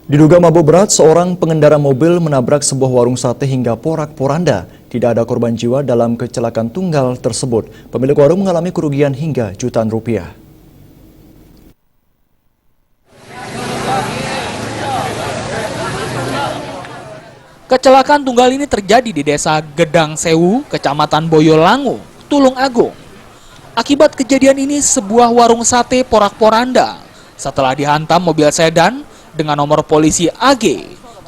Diduga mabuk berat, seorang pengendara mobil menabrak sebuah warung sate hingga porak-poranda. Tidak ada korban jiwa dalam kecelakaan tunggal tersebut. Pemilik warung mengalami kerugian hingga jutaan rupiah. Kecelakaan tunggal ini terjadi di Desa Gedang Sewu, Kecamatan Boyolangu, Tulung Agung. Akibat kejadian ini, sebuah warung sate porak-poranda setelah dihantam mobil sedan dengan nomor polisi AG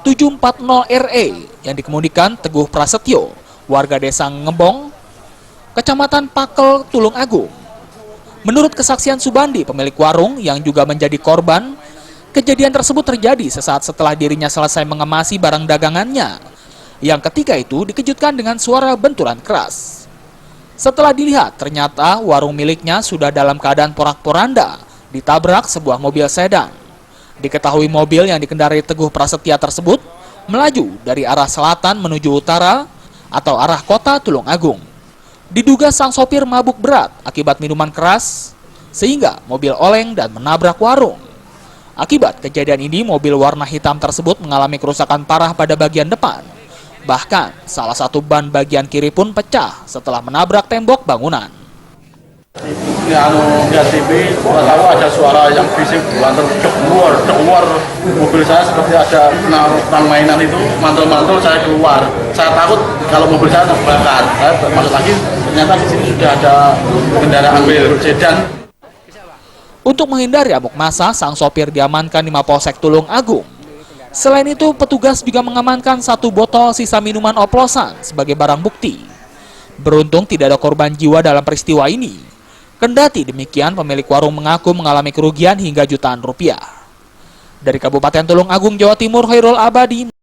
740RE yang dikemudikan Teguh Prasetyo, warga Desa Ngebong, Kecamatan Pakel, Tulung Agung. Menurut kesaksian Subandi, pemilik warung yang juga menjadi korban, kejadian tersebut terjadi sesaat setelah dirinya selesai mengemasi barang dagangannya, yang ketika itu dikejutkan dengan suara benturan keras. Setelah dilihat, ternyata warung miliknya sudah dalam keadaan porak-poranda, ditabrak sebuah mobil sedan. Diketahui mobil yang dikendarai Teguh Prasetya tersebut melaju dari arah selatan menuju utara atau arah kota Tulung Agung. Diduga sang sopir mabuk berat akibat minuman keras, sehingga mobil oleng dan menabrak warung. Akibat kejadian ini, mobil warna hitam tersebut mengalami kerusakan parah pada bagian depan. Bahkan, salah satu ban bagian kiri pun pecah setelah menabrak tembok bangunan. Lihat TV, tahu ada suara yang bisik, lantar keluar mobil saya seperti ada orang mainan itu, mantul-mantul saya keluar. Saya takut kalau mobil saya terbakar. Saya masuk lagi, ternyata di sini sudah ada kendaraan sedan. Untuk menghindari amuk massa, sang sopir diamankan di Mapolsek Tulung Agung. Selain itu, petugas juga mengamankan satu botol sisa minuman oplosan sebagai barang bukti. Beruntung tidak ada korban jiwa dalam peristiwa ini. Kendati demikian, pemilik warung mengaku mengalami kerugian hingga jutaan rupiah. Dari Kabupaten Tulung Agung, Jawa Timur, Khairul Abadi.